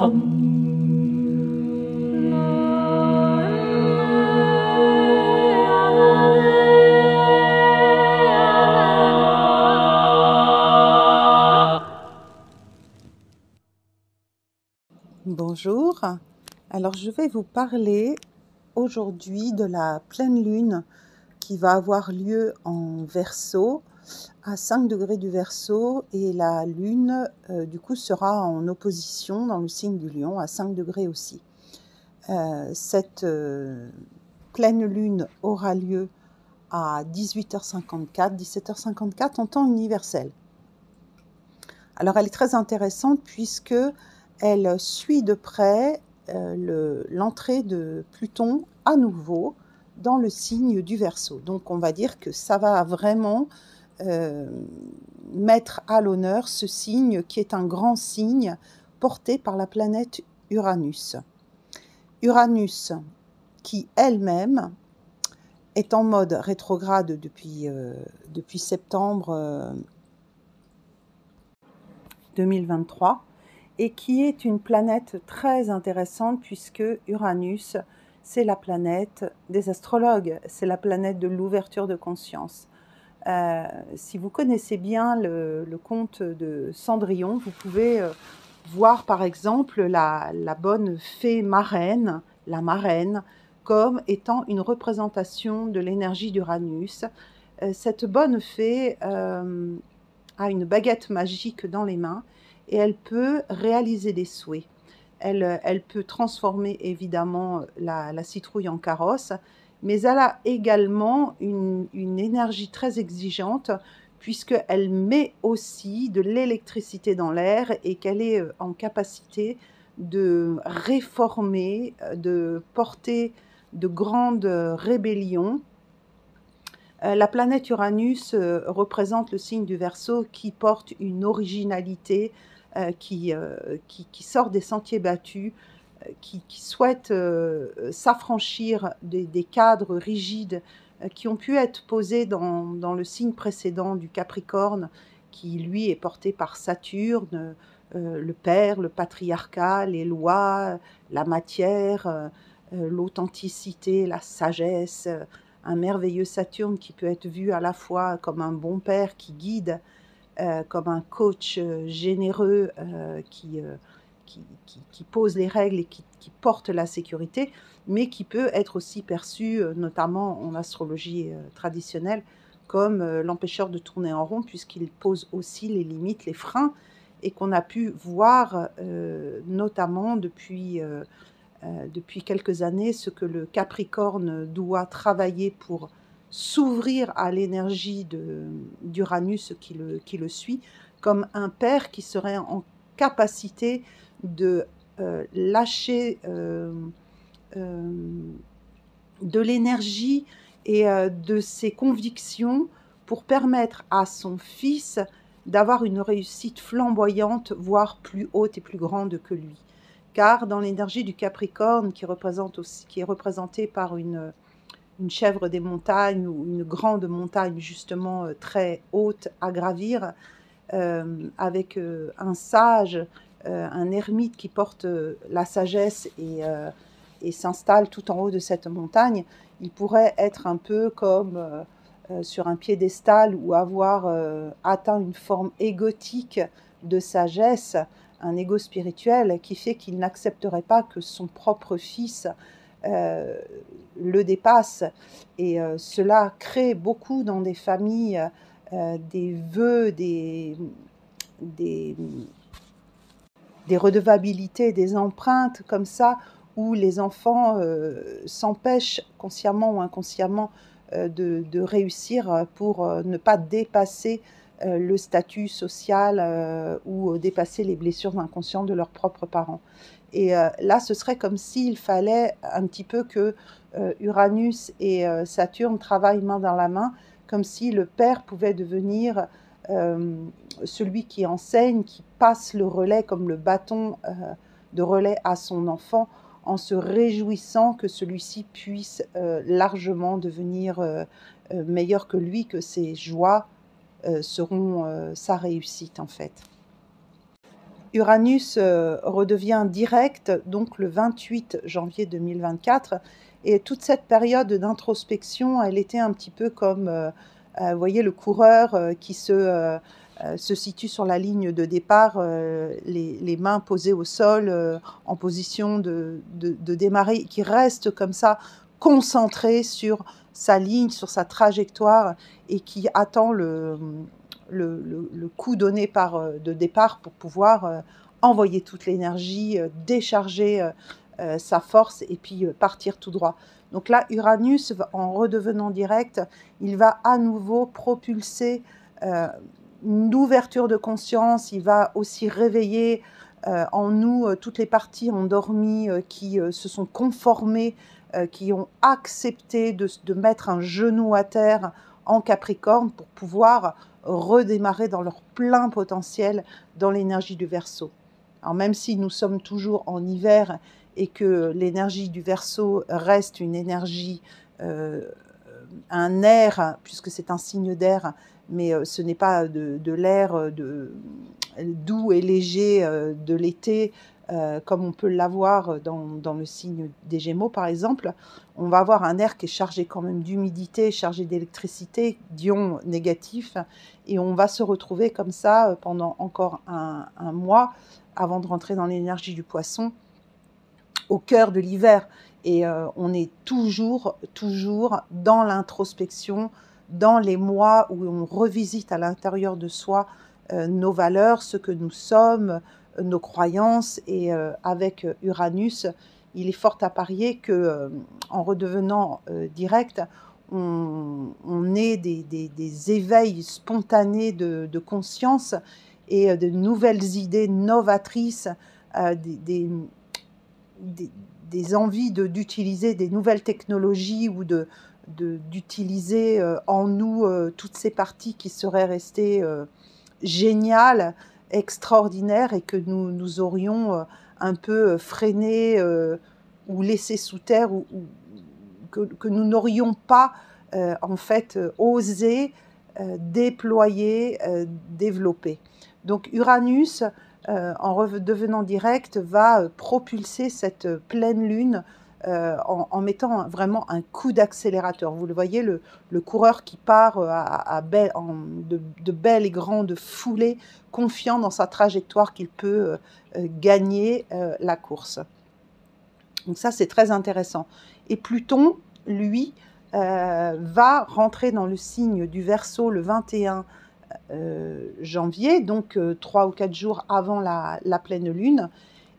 Bonjour, alors je vais vous parler aujourd'hui de la pleine lune qui va avoir lieu en Verseau, à 5 degrés du Verseau, et la lune du coup sera en opposition dans le signe du Lion à 5 degrés aussi. Cette pleine lune aura lieu à 18h54, 17h54 en temps universel. Alors elle est très intéressante puisque elle suit de près l'entrée de Pluton à nouveau dans le signe du Verseau. Donc on va dire que ça va vraiment mettre à l'honneur ce signe qui est un grand signe porté par la planète Uranus. Uranus qui elle-même est en mode rétrograde depuis septembre 2023 et qui est une planète très intéressante puisque Uranus, c'est la planète des astrologues, c'est la planète de l'ouverture de conscience. Si vous connaissez bien le conte de Cendrillon, vous pouvez voir par exemple la bonne fée marraine, la marraine, comme étant une représentation de l'énergie d'Uranus. Cette bonne fée a une baguette magique dans les mains et elle peut réaliser des souhaits. Elle peut transformer évidemment la citrouille en carrosse, mais elle a également une énergie très exigeante puisqu'elle met aussi de l'électricité dans l'air et qu'elle est en capacité de réformer, de porter de grandes rébellions. La planète Uranus représente le signe du Verseau qui porte une originalité, qui sort des sentiers battus, qui souhaite s'affranchir des cadres rigides qui ont pu être posés dans le signe précédent du Capricorne, qui lui est porté par Saturne, le père, le patriarcat, les lois, la matière, l'authenticité, la sagesse, un merveilleux Saturne qui peut être vu à la fois comme un bon père qui guide, comme un coach généreux qui pose les règles et qui porte la sécurité, mais qui peut être aussi perçu, notamment en astrologie traditionnelle, comme l'empêcheur de tourner en rond, puisqu'il pose aussi les limites, les freins, et qu'on a pu voir notamment depuis quelques années, ce que le Capricorne doit travailler pour s'ouvrir à l'énergie d'Uranus qui le suit, comme un père qui serait en capacité de lâcher de l'énergie et de ses convictions pour permettre à son fils d'avoir une réussite flamboyante, voire plus haute et plus grande que lui. Car dans l'énergie du Capricorne, qui est représentée par une chèvre des montagnes ou une grande montagne justement très haute à gravir, avec un sage, un ermite qui porte la sagesse et s'installe tout en haut de cette montagne, il pourrait être un peu comme sur un piédestal ou avoir atteint une forme égotique de sagesse, un ego spirituel qui fait qu'il n'accepterait pas que son propre fils le dépasse. Et cela crée beaucoup dans des familles des vœux, des redevabilités, des empreintes comme ça, où les enfants s'empêchent consciemment ou inconsciemment de réussir pour ne pas dépasser le statut social ou dépasser les blessures inconscientes de leurs propres parents. Et là, ce serait comme s'il fallait un petit peu que Uranus et Saturne travaillent main dans la main, comme si le père pouvait devenir celui qui enseigne, qui passe le relais comme le bâton de relais à son enfant, en se réjouissant que celui-ci puisse largement devenir meilleur que lui, que ses joies seront sa réussite en fait. Uranus redevient direct donc le 28 janvier 2024, et toute cette période d'introspection, elle était un petit peu comme, vous voyez, le coureur qui se situe sur la ligne de départ, les mains posées au sol, en position de démarrer, qui reste comme ça, concentré sur sa ligne, sur sa trajectoire, et qui attend le coup donné de départ pour pouvoir envoyer toute l'énergie, décharger sa force, et puis partir tout droit. Donc là, Uranus, en redevenant direct, il va à nouveau propulser une ouverture de conscience. Il va aussi réveiller en nous toutes les parties endormies qui se sont conformées, qui ont accepté de mettre un genou à terre en Capricorne pour pouvoir redémarrer dans leur plein potentiel dans l'énergie du Verseau. Alors même si nous sommes toujours en hiver et que l'énergie du Verseau reste une énergie, un air, puisque c'est un signe d'air, mais ce n'est pas de l'air doux et léger de l'été, comme on peut l'avoir dans le signe des Gémeaux, par exemple. On va avoir un air qui est chargé quand même d'humidité, chargé d'électricité, d'ions négatifs, et on va se retrouver comme ça pendant encore un mois, avant de rentrer dans l'énergie du Poisson, au cœur de l'hiver. Et on est toujours dans l'introspection, dans les mois où on revisite à l'intérieur de soi nos valeurs, ce que nous sommes, nos croyances. Et avec Uranus, il est fort à parier que en redevenant direct, on ait des éveils spontanés de conscience, et de nouvelles idées novatrices, des envies d'utiliser des nouvelles technologies, ou d'utiliser en nous toutes ces parties qui seraient restées géniales, extraordinaires, et que nous aurions un peu freiné ou laissé sous terre, ou que nous n'aurions pas en fait osé déployer, développer. Donc Uranus, en redevenant direct, va propulser cette pleine lune en mettant vraiment un coup d'accélérateur. Vous le voyez, le coureur qui part de belles et grandes foulées, confiant dans sa trajectoire qu'il peut gagner la course. Donc ça, c'est très intéressant. Et Pluton, lui, va rentrer dans le signe du Verseau le 21 janvier, donc 3 ou 4 jours avant la pleine lune.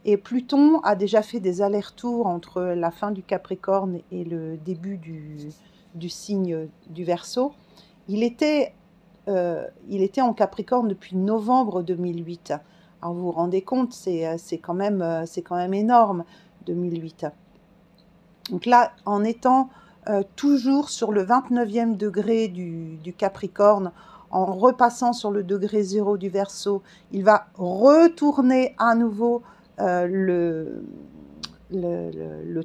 Et Pluton a déjà fait des allers-retours entre la fin du Capricorne et le début du signe du Verseau. Il était en Capricorne depuis novembre 2008. Alors vous vous rendez compte, c'est quand même énorme, 2008. Donc là, en étant toujours sur le 29e degré du Capricorne, en repassant sur le degré 0 du Verseau, il va retourner à nouveau le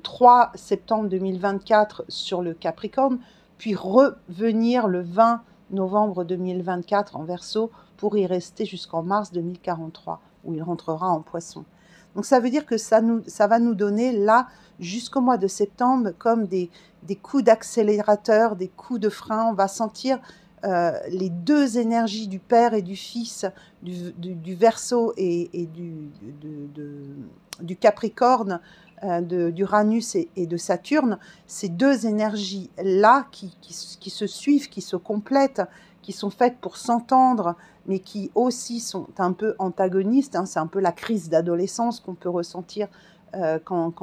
3 septembre 2024 sur le Capricorne, puis revenir le 20 novembre 2024 en Verseau pour y rester jusqu'en mars 2043, où il rentrera en Poisson. Donc ça veut dire que ça va nous donner là, jusqu'au mois de septembre, comme des coups d'accélérateur, des coups de frein. On va sentir les deux énergies du Père et du Fils, du Verseau et du Capricorne, d'Uranus et de Saturne. Ces deux énergies-là qui se suivent, qui se complètent, qui sont faites pour s'entendre, mais qui aussi sont un peu antagonistes. Hein. C'est un peu la crise d'adolescence qu'on peut ressentir quand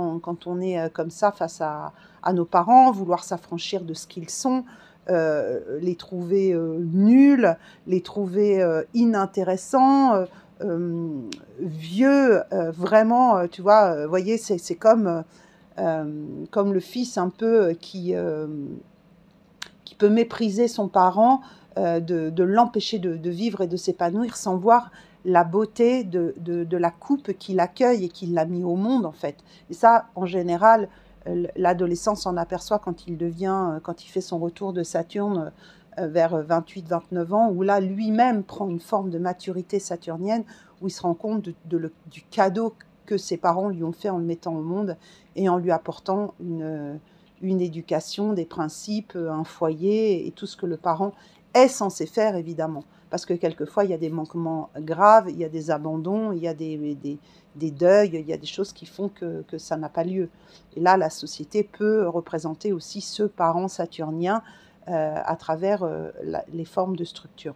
on est comme ça face à nos parents, vouloir s'affranchir de ce qu'ils sont, les trouver nuls, les trouver inintéressants, vieux, vraiment, tu vois, voyez, c'est comme le fils un peu qui peut mépriser son parent, de l'empêcher de vivre et de s'épanouir sans voir la beauté de la coupe qu'il accueille et qu'il l'a mis au monde, en fait. Et ça, en général, l'adolescent s'en aperçoit quand il fait son retour de Saturne vers 28-29 ans, où là, lui-même prend une forme de maturité saturnienne, où il se rend compte du cadeau que ses parents lui ont fait en le mettant au monde et en lui apportant une éducation, des principes, un foyer et tout ce que le parent est censé faire, évidemment. Parce que quelquefois, il y a des manquements graves, il y a des abandons, il y a des deuils, il y a des choses qui font que ça n'a pas lieu. Et là, la société peut représenter aussi ce parent saturnien à travers les formes de structure.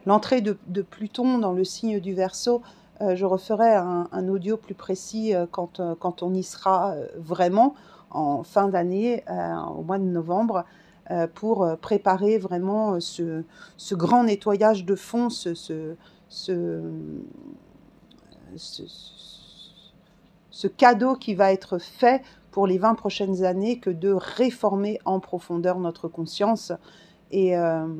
L'entrée de Pluton dans le signe du Verseau, je referai un audio plus précis quand on y sera vraiment en fin d'année, au mois de novembre, pour préparer vraiment ce grand nettoyage de fond, ce cadeau qui va être fait pour les 20 prochaines années, que de réformer en profondeur notre conscience. Et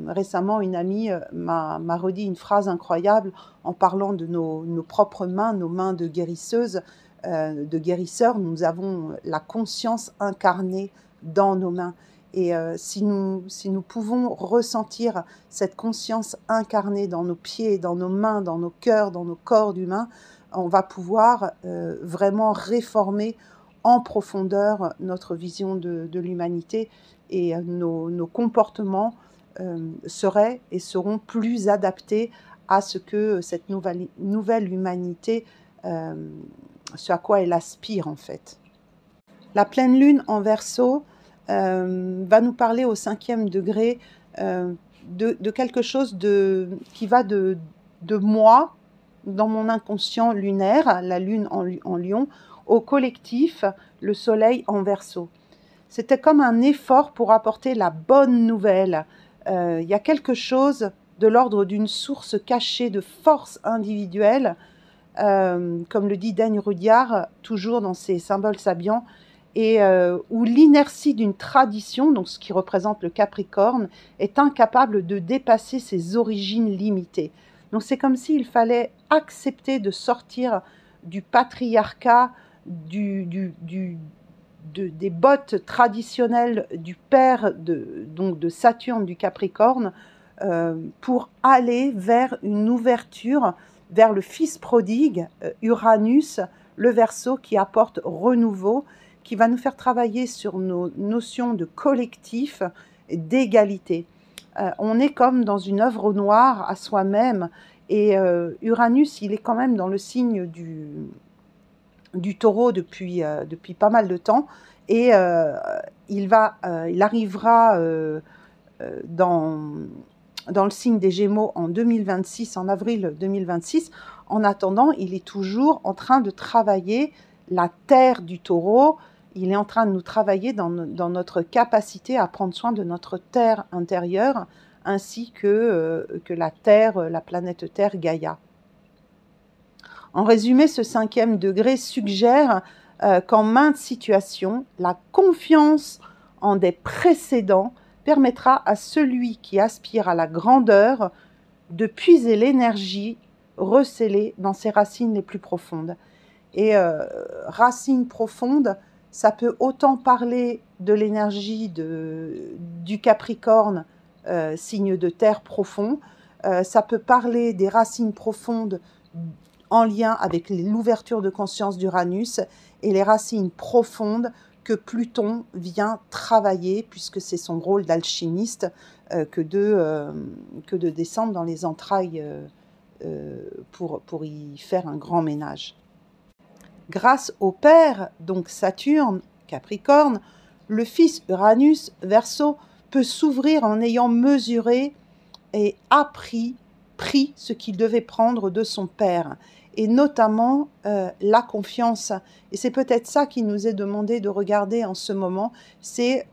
récemment, une amie m'a redit une phrase incroyable en parlant de nos propres mains, nos mains de guérisseuses, de guérisseurs. Nous avons la conscience incarnée dans nos mains. Et si nous pouvons ressentir cette conscience incarnée dans nos pieds, dans nos mains, dans nos cœurs, dans nos corps d'humains, on va pouvoir vraiment réformer en profondeur notre vision de l'humanité, et nos comportements seraient et seront plus adaptés à ce que cette nouvelle humanité, ce à quoi elle aspire en fait. La pleine lune en Verseau va nous parler au 5e degré de quelque chose qui va de moi, dans mon inconscient lunaire, la lune en Lion, au collectif, le soleil en Verseau. C'était comme un effort pour apporter la bonne nouvelle. Il y a quelque chose de l'ordre d'une source cachée de force individuelle, comme le dit Daigne Rudyard, toujours dans ses symboles sabiens, et où l'inertie d'une tradition, donc ce qui représente le Capricorne, est incapable de dépasser ses origines limitées. Donc c'est comme s'il fallait accepter de sortir du patriarcat, des bottes traditionnelles du père donc de Saturne, du Capricorne, pour aller vers une ouverture, vers le fils prodigue, Uranus, le Verseau, qui apporte renouveau, qui va nous faire travailler sur nos notions de collectif, d'égalité. On est comme dans une œuvre noire à soi-même, et Uranus, il est quand même dans le signe du Taureau depuis pas mal de temps, et il arrivera dans le signe des Gémeaux en 2026, en avril 2026. En attendant, il est toujours en train de travailler la terre du Taureau. Il est en train de nous travailler dans notre capacité à prendre soin de notre terre intérieure, ainsi que la Terre, la planète Terre, Gaïa. En résumé, ce 5e degré suggère qu'en maintes situations, la confiance en des précédents permettra à celui qui aspire à la grandeur de puiser l'énergie recélée dans ses racines les plus profondes. Et racines profondes, ça peut autant parler de l'énergie du Capricorne, signe de terre profond, ça peut parler des racines profondes en lien avec l'ouverture de conscience d'Uranus, et les racines profondes que Pluton vient travailler, puisque c'est son rôle d'alchimiste, que de descendre dans les entrailles pour y faire un grand ménage. Grâce au père, donc Saturne, Capricorne, le fils Uranus, Verseau, peut s'ouvrir en ayant mesuré et pris ce qu'il devait prendre de son père, et notamment la confiance. Et c'est peut-être ça qui nous est demandé de regarder en ce moment, c'est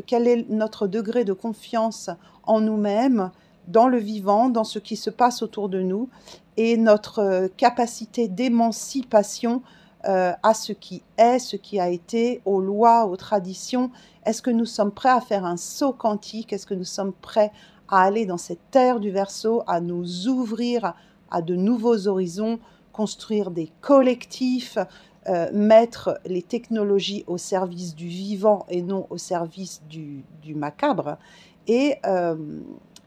quel est notre degré de confiance en nous-mêmes, dans le vivant, dans ce qui se passe autour de nous, et notre capacité d'émancipation à ce qui est, ce qui a été, aux lois, aux traditions. Est-ce que nous sommes prêts à faire un saut quantique? Est-ce que nous sommes prêts à aller dans cette terre du Verseau, à nous ouvrir à de nouveaux horizons, construire des collectifs, mettre les technologies au service du vivant et non au service du macabre? et,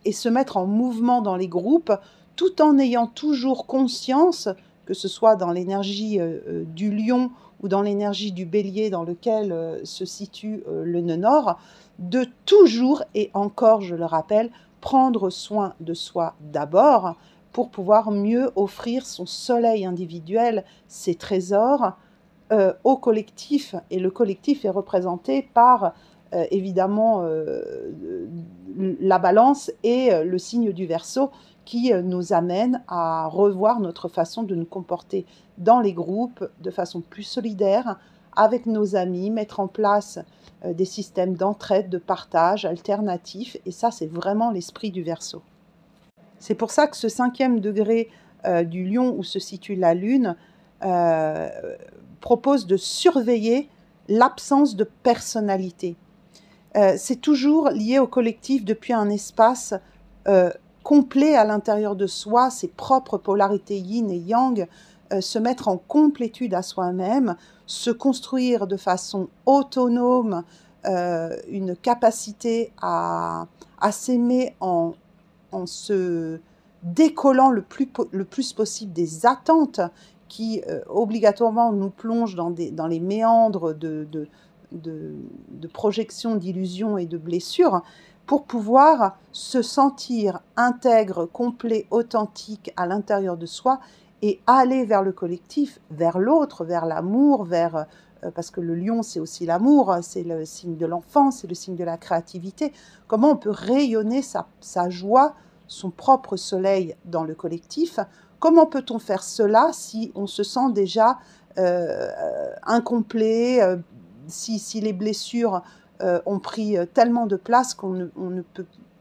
et se mettre en mouvement dans les groupes, tout en ayant toujours conscience, que ce soit dans l'énergie du lion ou dans l'énergie du bélier dans lequel se situe le nœud nord, de toujours, et encore je le rappelle, prendre soin de soi d'abord pour pouvoir mieux offrir son soleil individuel, ses trésors, au collectif. Et le collectif est représenté par évidemment la balance et le signe du Verseau qui nous amène à revoir notre façon de nous comporter dans les groupes de façon plus solidaire, avec nos amis, mettre en place des systèmes d'entraide, de partage alternatifs, et ça c'est vraiment l'esprit du Verseau. C'est pour ça que ce 5e degré du lion où se situe la lune propose de surveiller l'absence de personnalité. C'est toujours lié au collectif depuis un espace complet à l'intérieur de soi, ses propres polarités yin et yang, se mettre en complétude à soi-même, se construire de façon autonome une capacité à s'aimer en se décollant le plus possible des attentes qui obligatoirement nous plongent dans les méandres de projection, d'illusions et de blessures, pour pouvoir se sentir intègre, complet, authentique à l'intérieur de soi et aller vers le collectif, vers l'autre, vers l'amour, parce que le lion c'est aussi l'amour, c'est le signe de l'enfant, c'est le signe de la créativité. Comment on peut rayonner sa joie, son propre soleil dans le collectif? Comment peut-on faire cela si on se sent déjà incomplet, si les blessures ont pris tellement de place qu'on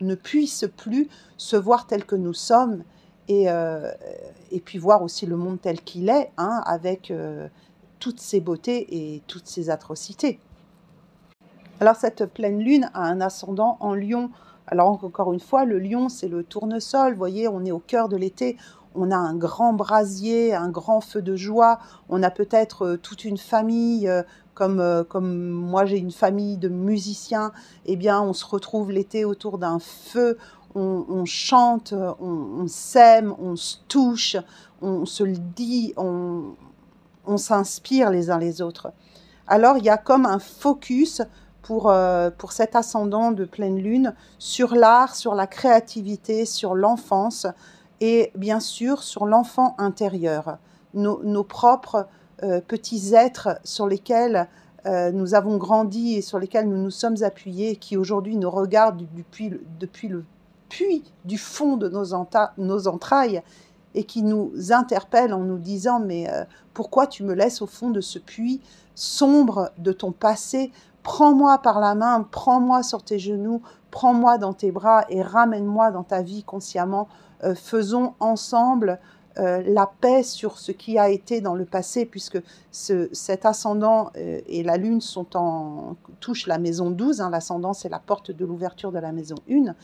ne puisse plus se voir tel que nous sommes, et puis voir aussi le monde tel qu'il est, hein, avec toutes ses beautés et toutes ses atrocités. Alors cette pleine lune a un ascendant en lion. Alors encore une fois, le lion c'est le tournesol, vous voyez, on est au cœur de l'été, on a un grand brasier, un grand feu de joie, on a peut-être toute une famille, comme moi j'ai une famille de musiciens, eh bien on se retrouve l'été autour d'un feu, on chante, on s'aime, on se touche, on se le dit, on s'inspire les uns les autres. Alors il y a comme un focus pour cet ascendant de pleine lune sur l'art, sur la créativité, sur l'enfance et bien sûr sur l'enfant intérieur, nos propres petits êtres sur lesquels nous avons grandi et sur lesquels nous nous sommes appuyés, qui aujourd'hui nous regardent depuis le puits du fond de nos entrailles et qui nous interpellent en nous disant « mais pourquoi tu me laisses au fond de ce puits sombre de ton passé ? Prends-moi par la main, prends-moi sur tes genoux, prends-moi dans tes bras et ramène-moi dans ta vie consciemment. Faisons ensemble la paix sur ce qui a été dans le passé, puisque cet ascendant et la lune touchent la maison 12. Hein, l'ascendant, c'est la porte de l'ouverture de la maison 1.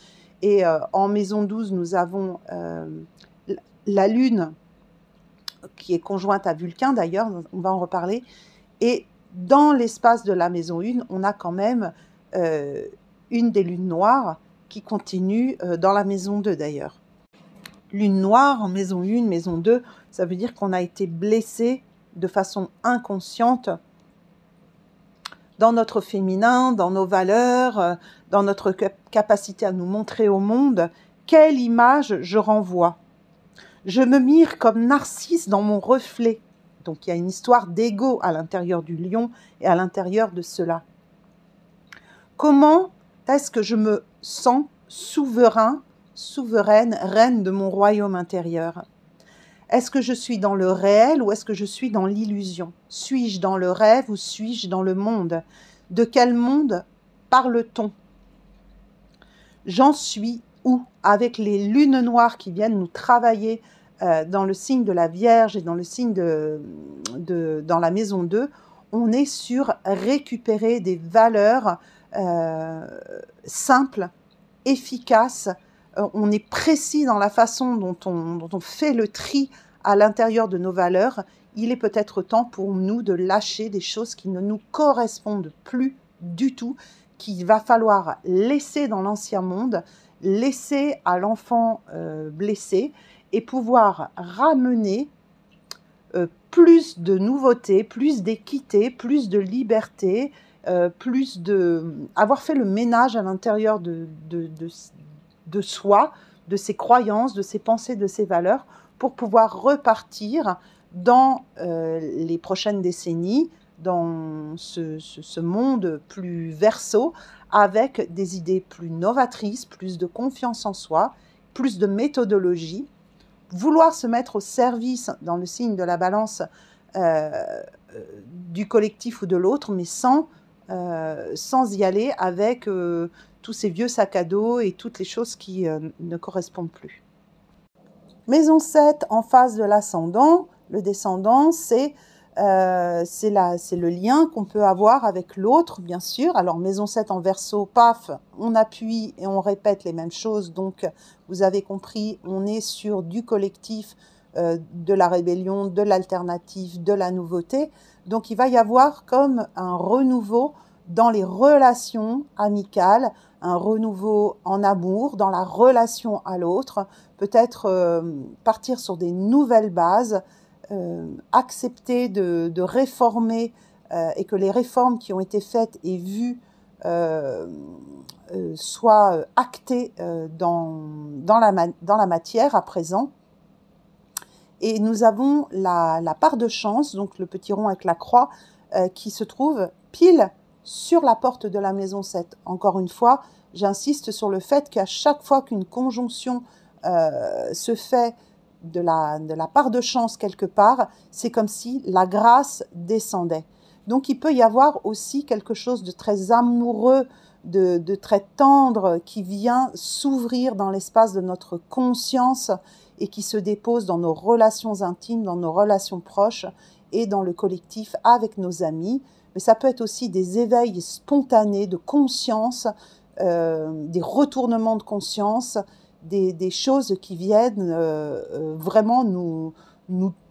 Et en maison 12, nous avons la lune qui est conjointe à Vulcain, d'ailleurs, on va en reparler. Et dans l'espace de la maison 1, on a quand même une des lunes noires qui continue dans la maison 2 d'ailleurs. Lune noire en maison 1, maison 2, ça veut dire qu'on a été blessé de façon inconsciente dans notre féminin, dans nos valeurs, dans notre capacité à nous montrer au monde. Quelle image je renvoie? Je me mire comme Narcisse dans mon reflet. Donc il y a une histoire d'ego à l'intérieur du lion et à l'intérieur de cela. Comment est-ce que je me sens souveraine, reine de mon royaume intérieur? Est-ce que je suis dans le réel ou est-ce que je suis dans l'illusion? Suis-je dans le rêve ou suis-je dans le monde? De quel monde parle-t-on? J'en suis où? Avec les lunes noires qui viennent nous travailler dans le signe de la Vierge et dans le signe dans la maison 2, on est sur récupérer des valeurs simples, efficaces. On est précis dans la façon dont on fait le tri à l'intérieur de nos valeurs. Il est peut-être temps pour nous de lâcher des choses qui ne nous correspondent plus du tout, qu'il va falloir laisser dans l'ancien monde, laisser à l'enfant blessé et pouvoir ramener plus de nouveautés, plus d'équité, plus de liberté, avoir fait le ménage à l'intérieur de soi, de ses croyances, de ses pensées, de ses valeurs, pour pouvoir repartir dans les prochaines décennies, dans ce monde plus verso, avec des idées plus novatrices, plus de confiance en soi, plus de méthodologie, vouloir se mettre au service dans le signe de la balance du collectif ou de l'autre, mais sans y aller avec tous ces vieux sacs à dos et toutes les choses qui ne correspondent plus. Maison 7 en face de l'ascendant, le descendant, c'est le lien qu'on peut avoir avec l'autre, bien sûr. Alors, maison 7 en verso, paf, on appuie et on répète les mêmes choses. Donc, vous avez compris, on est sur du collectif, de la rébellion, de l'alternative, de la nouveauté. Donc, il va y avoir comme un renouveau dans les relations amicales, un renouveau en amour, dans la relation à l'autre, peut-être partir sur des nouvelles bases, accepter de réformer et que les réformes qui ont été faites et vues soient actées dans la matière à présent. Et nous avons la part de chance, donc le petit rond avec la croix, qui se trouve pile sur la porte de la maison 7. Encore une fois, j'insiste sur le fait qu'à chaque fois qu'une conjonction se fait de la part de chance quelque part, c'est comme si la grâce descendait. Donc il peut y avoir aussi quelque chose de très amoureux, de très tendre qui vient s'ouvrir dans l'espace de notre conscience et qui se dépose dans nos relations intimes, dans nos relations proches et dans le collectif avec nos amis. Mais ça peut être aussi des éveils spontanés de conscience, des retournements de conscience, des choses qui viennent vraiment nous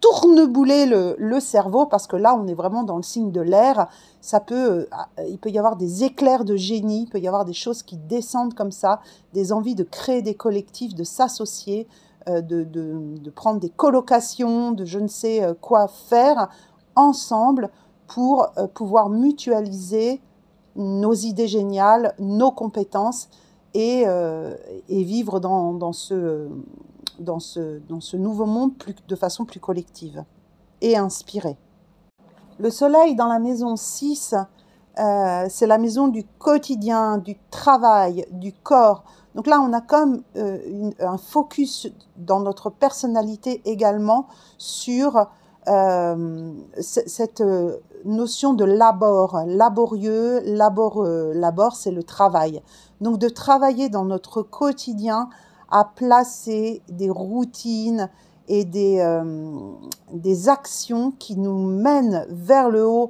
tournebouler le cerveau, parce que là, on est vraiment dans le signe de l'air. Il peut y avoir des éclairs de génie, il peut y avoir des choses qui descendent comme ça, des envies de créer des collectifs, de s'associer, de prendre des colocations, de je ne sais quoi faire ensemble pour pouvoir mutualiser nos idées géniales, nos compétences et vivre dans ce nouveau monde de façon plus collective et inspirée. Le soleil dans la maison 6, c'est la maison du quotidien, du travail, du corps. Donc là, on a comme un focus dans notre personnalité également sur cette notion de labeur, laborieux, labor, c'est le travail. Donc de travailler dans notre quotidien à placer des routines et des actions qui nous mènent vers le haut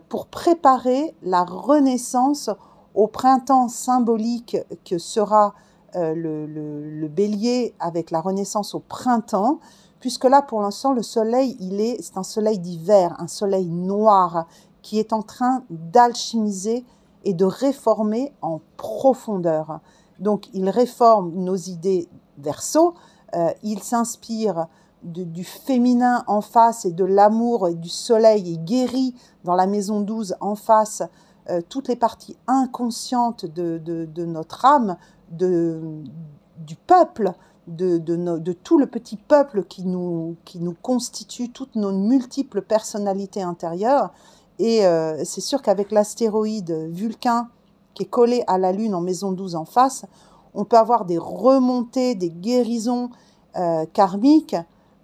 pour préparer la renaissance au printemps symbolique que sera le bélier avec la renaissance au printemps, puisque là, pour l'instant, le soleil, c'est un soleil d'hiver, un soleil noir qui est en train d'alchimiser et de réformer en profondeur. Donc, il réforme nos idées verso, il s'inspire du féminin en face et de l'amour et du soleil et guérit dans la maison 12 en face toutes les parties inconscientes de notre âme, du peuple, de tout le petit peuple qui nous constitue, toutes nos multiples personnalités intérieures. Et c'est sûr qu'avec l'astéroïde Vulcain qui est collé à la Lune en maison 12 en face, on peut avoir des remontées, des guérisons karmiques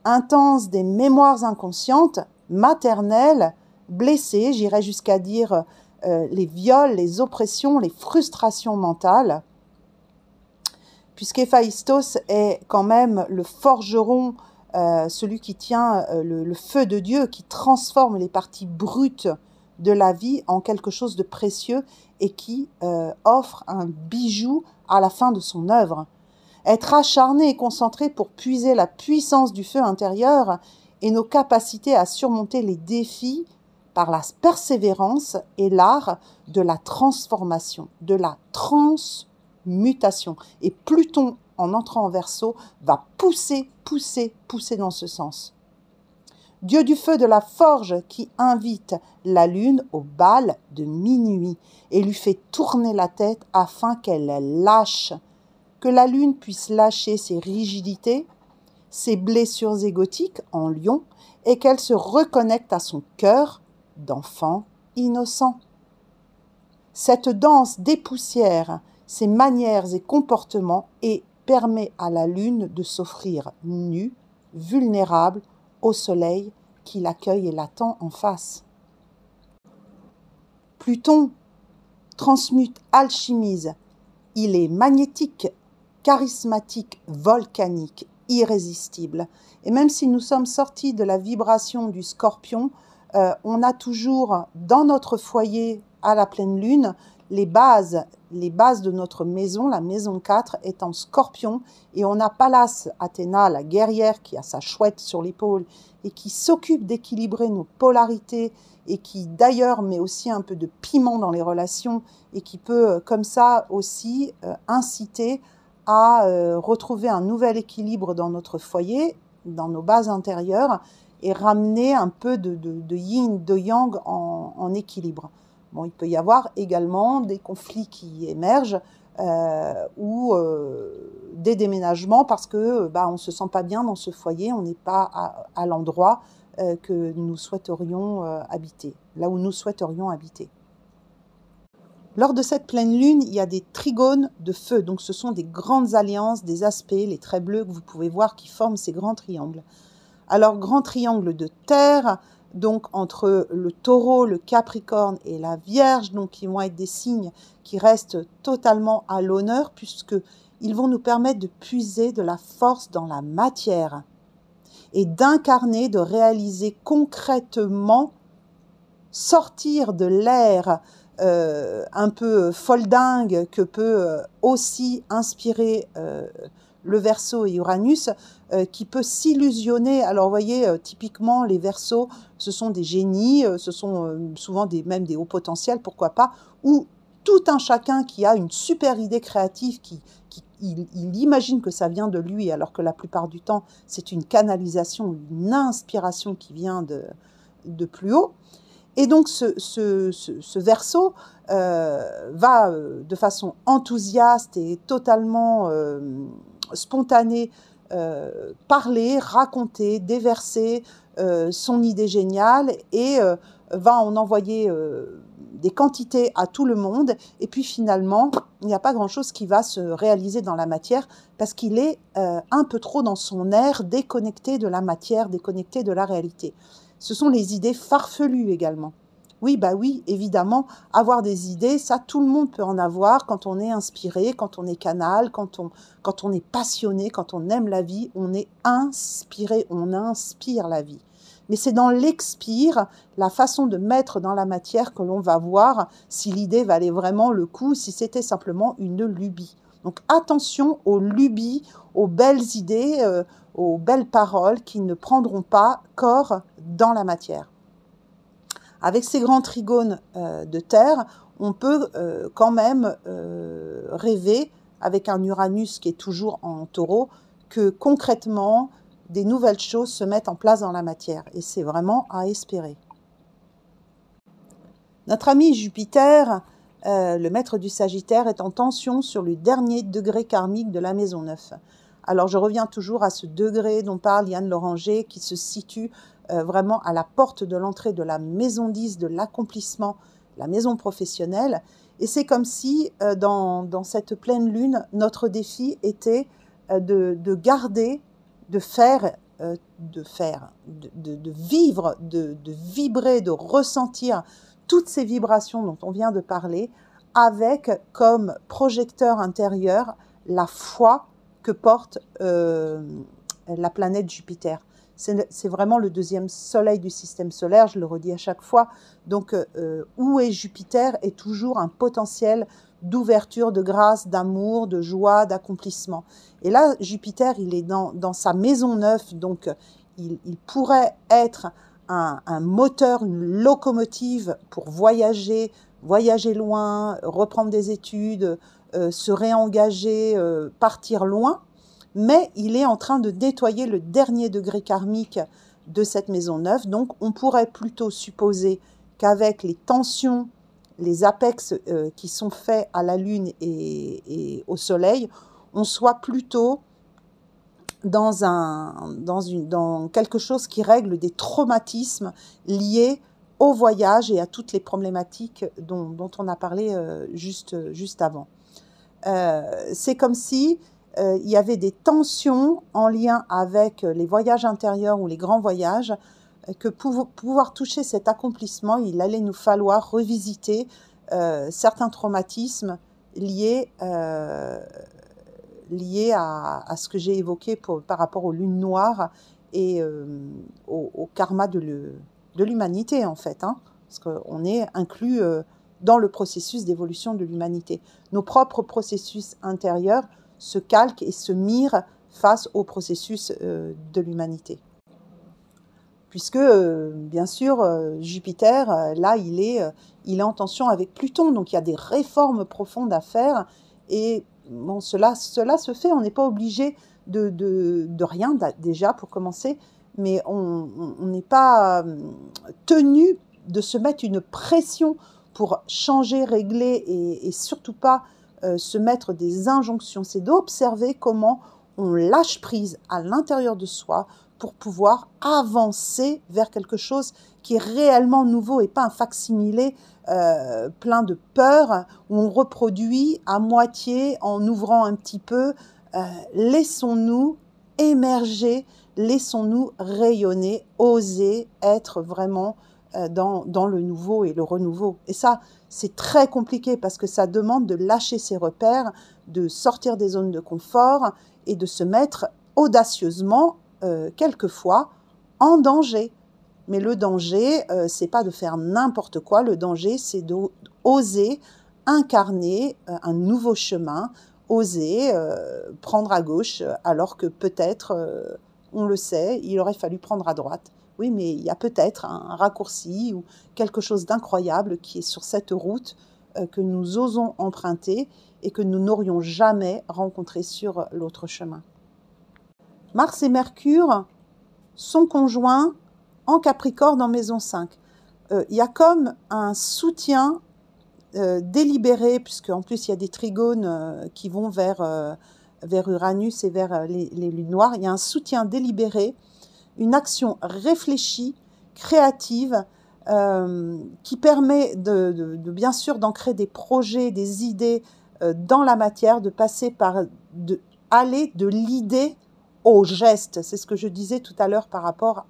intenses, des mémoires inconscientes, maternelles, blessées, j'irais jusqu'à dire les viols, les oppressions, les frustrations mentales, puisqu'Héphaïstos est quand même le forgeron, celui qui tient le feu de Dieu, qui transforme les parties brutes de la vie en quelque chose de précieux et qui offre un bijou à la fin de son œuvre. Être acharné et concentré pour puiser la puissance du feu intérieur et nos capacités à surmonter les défis par la persévérance et l'art de la transformation, de la transmutation. Et Pluton, en entrant en Verseau, va pousser dans ce sens. Dieu du feu de la forge qui invite la lune au bal de minuit et lui fait tourner la tête afin qu'elle lâche, que la lune puisse lâcher ses rigidités, ses blessures égotiques en lion et qu'elle se reconnecte à son cœur d'enfant innocent. Cette danse dépoussière ses manières et comportements et permet à la lune de s'offrir nue, vulnérable, au soleil qui l'accueille et l'attend en face. Pluton transmute, alchimise. Il est magnétique, charismatique, volcanique, irrésistible. Et même si nous sommes sortis de la vibration du Scorpion, on a toujours dans notre foyer à la pleine lune les bases de notre maison. La maison 4 est en Scorpion et on a Pallas Athéna, la guerrière qui a sa chouette sur l'épaule et qui s'occupe d'équilibrer nos polarités et qui d'ailleurs met aussi un peu de piment dans les relations et qui peut comme ça aussi inciter à retrouver un nouvel équilibre dans notre foyer, dans nos bases intérieures et ramener un peu de yin, de yang en équilibre. Bon, il peut y avoir également des conflits qui émergent ou des déménagements parce que on ne se sent pas bien dans ce foyer, on n'est pas à l'endroit que nous souhaiterions habiter, là où nous souhaiterions habiter. Lors de cette pleine lune, il y a des trigones de feu, donc ce sont des grandes alliances, des aspects, les traits bleus que vous pouvez voir qui forment ces grands triangles. Alors, grand triangle de terre, donc entre le taureau, le capricorne et la vierge, donc qui vont être des signes qui restent totalement à l'honneur puisqu'ils vont nous permettre de puiser de la force dans la matière et d'incarner, de réaliser concrètement, sortir de l'air un peu foldingue que peut aussi inspirer le Verseau et Uranus, qui peut s'illusionner. Alors, vous voyez, typiquement, les Verseaux, ce sont des génies, ce sont souvent même des hauts potentiels, pourquoi pas, ou tout un chacun qui a une super idée créative, il imagine que ça vient de lui, alors que la plupart du temps, c'est une canalisation, une inspiration qui vient de plus haut. Et donc, ce Verseau va de façon enthousiaste et totalement spontanée parler, raconter, déverser son idée géniale et va en envoyer des quantités à tout le monde. Et puis finalement, il n'y a pas grand-chose qui va se réaliser dans la matière parce qu'il est un peu trop dans son air, déconnecté de la matière, déconnecté de la réalité. Ce sont les idées farfelues également. Oui, oui, évidemment, avoir des idées, ça, tout le monde peut en avoir quand on est inspiré, quand on est canal, quand on est passionné, quand on aime la vie, on est inspiré, on inspire la vie. Mais c'est dans l'expire, la façon de mettre dans la matière que l'on va voir si l'idée valait vraiment le coup, si c'était simplement une lubie. Donc attention aux lubies, aux belles idées, aux belles paroles qui ne prendront pas corps dans la matière. Avec ces grands trigones de terre, on peut quand même rêver, avec un Uranus qui est toujours en taureau, que concrètement, des nouvelles choses se mettent en place dans la matière. Et c'est vraiment à espérer. Notre ami Jupiter, le maître du Sagittaire, est en tension sur le dernier degré karmique de la maison 9. Alors je reviens toujours à ce degré dont parle Yann Loranger, qui se situe vraiment à la porte de l'entrée de la maison 10, de l'accomplissement, la maison professionnelle. Et c'est comme si, dans cette pleine lune, notre défi était de garder, de vivre, de vibrer, de ressentir toutes ces vibrations dont on vient de parler, avec comme projecteur intérieur la foi que porte la planète Jupiter. C'est vraiment le deuxième soleil du système solaire, je le redis à chaque fois. Donc, où est Jupiter est toujours un potentiel d'ouverture, de grâce, d'amour, de joie, d'accomplissement. Et là, Jupiter, il est dans sa maison 9, donc il pourrait être un moteur, une locomotive pour voyager, voyager loin, reprendre des études, se réengager, partir loin, mais il est en train de nettoyer le dernier degré karmique de cette maison 9. Donc on pourrait plutôt supposer qu'avec les tensions, les apex qui sont faits à la Lune et au Soleil, on soit plutôt dans quelque chose qui règle des traumatismes liés au voyage et à toutes les problématiques dont on a parlé juste avant. C'est comme si il y avait des tensions en lien avec les voyages intérieurs ou les grands voyages, que pour pouvoir toucher cet accomplissement, il allait nous falloir revisiter certains traumatismes liés à ce que j'ai évoqué par rapport aux lunes noires et au karma de l'humanité, en fait, hein, parce qu'on est inclus dans le processus d'évolution de l'humanité. Nos propres processus intérieurs se calquent et se mirent face au processus de l'humanité. Puisque, bien sûr, Jupiter, là, il est en tension avec Pluton, donc il y a des réformes profondes à faire, et bon, cela se fait, on n'est pas obligé de rien, déjà, pour commencer, mais on n'est pas tenu de se mettre une pression pour changer, régler, et surtout pas se mettre des injonctions. C'est d'observer comment on lâche prise à l'intérieur de soi pour pouvoir avancer vers quelque chose qui est réellement nouveau et pas un fac-similé plein de peur où on reproduit à moitié en ouvrant un petit peu. Laissons-nous émerger, laissons-nous rayonner, oser être vraiment dans le nouveau et le renouveau. Et ça, c'est très compliqué parce que ça demande de lâcher ses repères, de sortir des zones de confort et de se mettre audacieusement, quelquefois, en danger. Mais le danger, c'est pas de faire n'importe quoi. Le danger, c'est d'oser incarner un nouveau chemin, oser prendre à gauche, alors que peut-être, on le sait, il aurait fallu prendre à droite. Oui, mais il y a peut-être un raccourci ou quelque chose d'incroyable qui est sur cette route que nous osons emprunter et que nous n'aurions jamais rencontré sur l'autre chemin. Mars et Mercure sont conjoints en Capricorne en maison 5. Il y a comme un soutien délibéré, puisqu'en plus il y a des trigones qui vont vers Uranus et vers les lunes noires. Il y a un soutien délibéré, une action réfléchie, créative, qui permet bien sûr d'ancrer des projets, des idées dans la matière, de passer aller de l'idée au geste. C'est ce que je disais tout à l'heure par rapport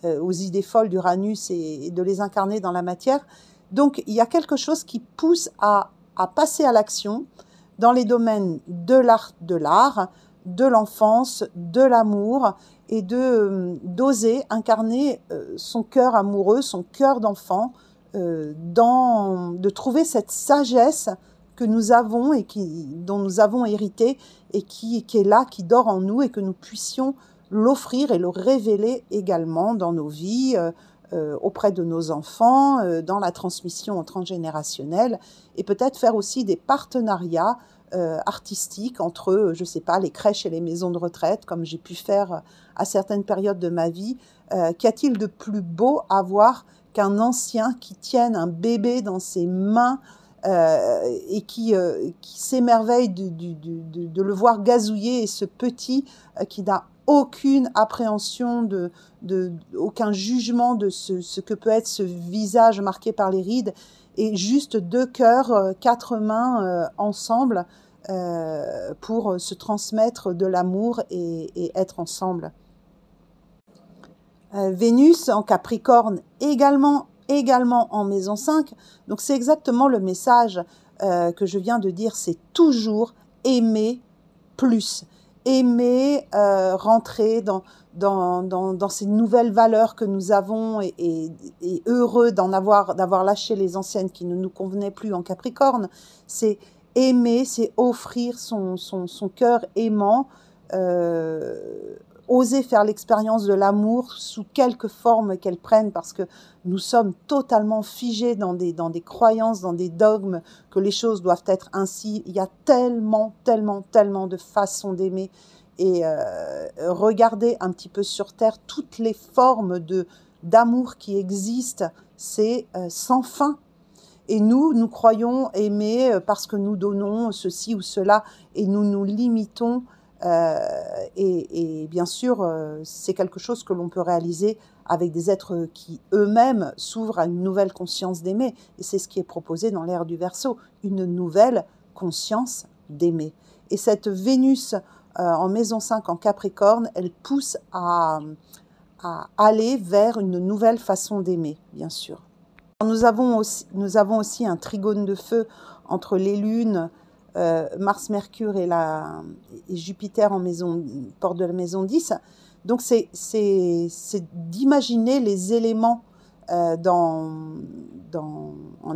aux idées folles d'Uranus et de les incarner dans la matière. Donc il y a quelque chose qui pousse à passer à l'action dans les domaines de l'art, de l'enfance, de l'amour, et d'oser incarner son cœur amoureux, son cœur d'enfant, de trouver cette sagesse que nous avons et dont nous avons hérité et qui est là, qui dort en nous, et que nous puissions l'offrir et le révéler également dans nos vies, auprès de nos enfants, dans la transmission transgénérationnelle, et peut-être faire aussi des partenariats artistiques entre, je ne sais pas, les crèches et les maisons de retraite, comme j'ai pu faire à certaines périodes de ma vie. Qu'y a-t-il de plus beau à voir qu'un ancien qui tienne un bébé dans ses mains et qui s'émerveille de le voir gazouiller, et ce petit qui n'a aucune appréhension, aucun jugement de ce que peut être ce visage marqué par les rides, et juste 2 cœurs, 4 mains ensemble pour se transmettre de l'amour et être ensemble. Vénus en Capricorne également en maison 5, donc c'est exactement le message que je viens de dire, c'est toujours aimer plus, aimer rentrer dans ces nouvelles valeurs que nous avons, et heureux d'avoir lâché les anciennes qui ne nous convenaient plus en Capricorne. C'est aimer, c'est offrir son cœur aimant oser faire l'expérience de l'amour sous quelque forme qu'elle prenne, parce que nous sommes totalement figés dans des croyances, dans des dogmes, que les choses doivent être ainsi. Il y a tellement, tellement, tellement de façons d'aimer. Et regardez un petit peu sur Terre toutes les formes d'amour qui existent, c'est sans fin. Et nous croyons aimer parce que nous donnons ceci ou cela, et nous nous limitons. Et bien sûr, c'est quelque chose que l'on peut réaliser avec des êtres qui eux-mêmes s'ouvrent à une nouvelle conscience d'aimer. Et c'est ce qui est proposé dans l'ère du Verseau, une nouvelle conscience d'aimer. Et cette Vénus en maison 5 en Capricorne, elle pousse à aller vers une nouvelle façon d'aimer, bien sûr. Nous avons aussi un trigone de feu entre les lunes, Mars, Mercure et Jupiter en porte de la maison 10. Donc c'est d'imaginer les éléments en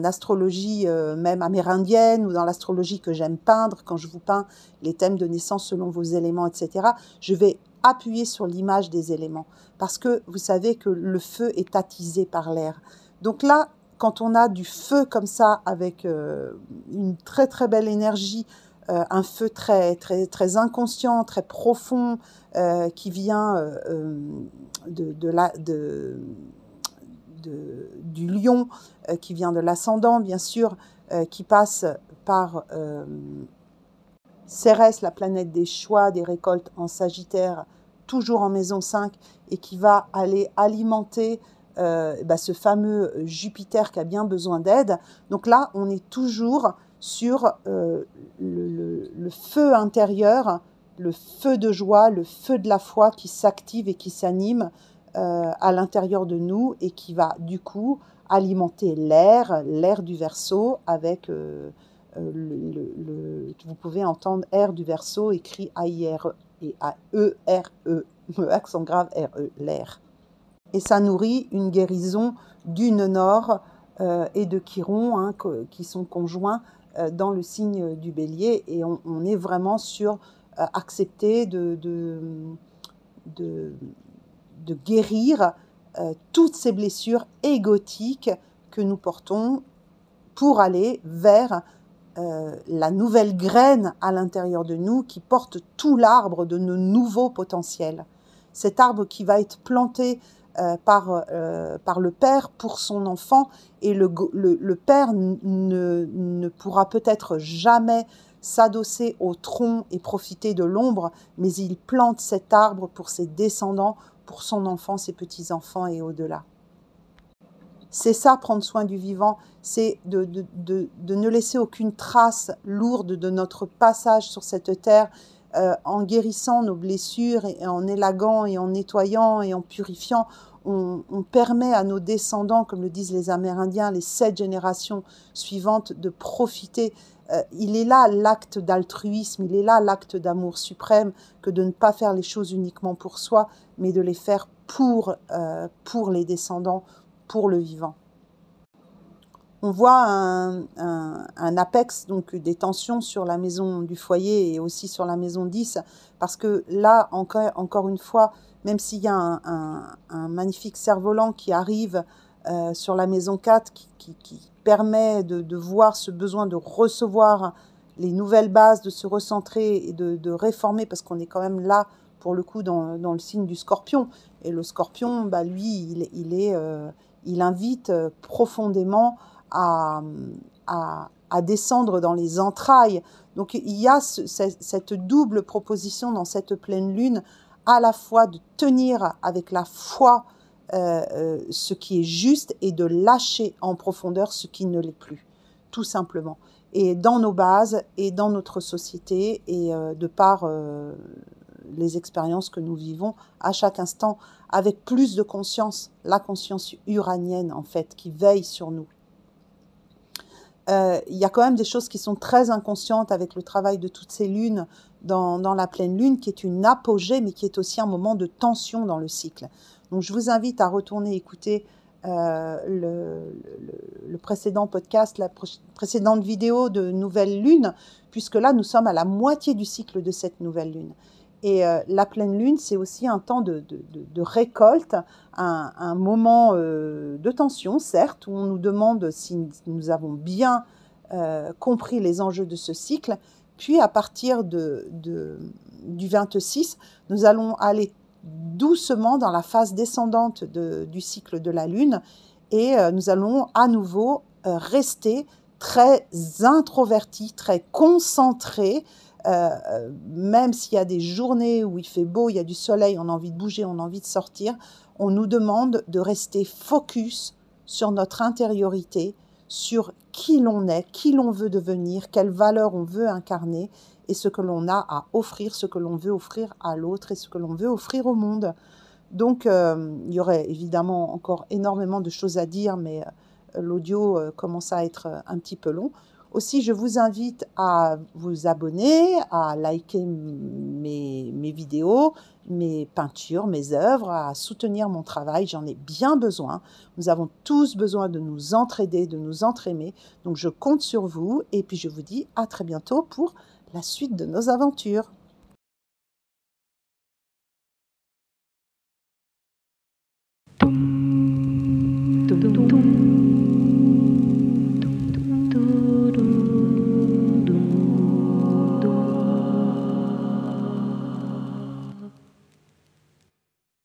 astrologie même amérindienne, ou dans l'astrologie que j'aime peindre, quand je vous peins les thèmes de naissance selon vos éléments, etc. Je vais appuyer sur l'image des éléments, parce que vous savez que le feu est attisé par l'air. Donc là, quand on a du feu comme ça, avec une très très belle énergie, un feu très, très, très inconscient, très profond, qui vient du lion, qui vient de l'ascendant, bien sûr, qui passe par Cérès, la planète des choix, des récoltes en Sagittaire, toujours en maison 5, et qui va aller alimenter ce fameux Jupiter qui a bien besoin d'aide. Donc là, on est toujours sur le feu intérieur, le feu de joie, le feu de la foi qui s'active et qui s'anime à l'intérieur de nous, et qui va du coup alimenter l'air du Verseau avec... vous pouvez entendre R du Verseau écrit A-I-R-E et A-E-R-E, accent grave R-E, l'air. Et ça nourrit une guérison du nœud nord et de Chiron, hein, qui sont conjoints dans le signe du Bélier. Et on est vraiment sur accepter de guérir toutes ces blessures égotiques que nous portons pour aller vers la nouvelle graine à l'intérieur de nous qui porte tout l'arbre de nos nouveaux potentiels. Cet arbre qui va être planté par le père pour son enfant, et le père ne pourra peut-être jamais s'adosser au tronc et profiter de l'ombre, mais il plante cet arbre pour ses descendants, pour son enfant, ses petits-enfants et au-delà. C'est ça, prendre soin du vivant, c'est de ne laisser aucune trace lourde de notre passage sur cette terre, en guérissant nos blessures et en élaguant et en nettoyant et en purifiant. On permet à nos descendants, comme le disent les Amérindiens, les 7 générations suivantes, de profiter. Il est là l'acte d'altruisme, il est là l'acte d'amour suprême, que de ne pas faire les choses uniquement pour soi, mais de les faire pour les descendants, pour le vivant. On voit un apex, donc des tensions sur la maison du foyer et aussi sur la maison 10, parce que là, encore une fois, même s'il y a un magnifique cerf-volant qui arrive sur la maison 4, qui permet de voir ce besoin de recevoir les nouvelles bases, de se recentrer et de réformer, parce qu'on est quand même là, pour le coup, dans le signe du Scorpion. Et le Scorpion, lui, il invite profondément à descendre dans les entrailles. Donc il y a cette double proposition dans cette pleine lune, à la fois de tenir avec la foi ce qui est juste, et de lâcher en profondeur ce qui ne l'est plus, tout simplement. Et dans nos bases et dans notre société, et de par les expériences que nous vivons à chaque instant, avec plus de conscience, la conscience uranienne en fait, qui veille sur nous. Il y a quand même des choses qui sont très inconscientes avec le travail de toutes ces lunes dans la pleine lune, qui est une apogée, mais qui est aussi un moment de tension dans le cycle. Donc je vous invite à retourner écouter le précédent podcast, la précédente vidéo de nouvelle lune, puisque là nous sommes à la moitié du cycle de cette nouvelle lune. Et la pleine lune, c'est aussi un temps de récolte, un moment de tension, certes, où on nous demande si nous avons bien compris les enjeux de ce cycle. Puis à partir du 26, nous allons aller doucement dans la phase descendante du cycle de la lune et nous allons à nouveau rester très introvertis, très concentrés, même s'il y a des journées où il fait beau, il y a du soleil, on a envie de bouger, on a envie de sortir, on nous demande de rester focus sur notre intériorité, sur qui l'on est, qui l'on veut devenir, quelles valeurs on veut incarner et ce que l'on a à offrir, ce que l'on veut offrir à l'autre et ce que l'on veut offrir au monde. Donc, il y aurait évidemment encore énormément de choses à dire, mais l'audio commence à être un petit peu long. Aussi, je vous invite à vous abonner, à liker mes vidéos, mes peintures, mes œuvres, à soutenir mon travail. J'en ai bien besoin. Nous avons tous besoin de nous entraider, de nous entraimer. Donc, je compte sur vous et puis je vous dis à très bientôt pour la suite de nos aventures.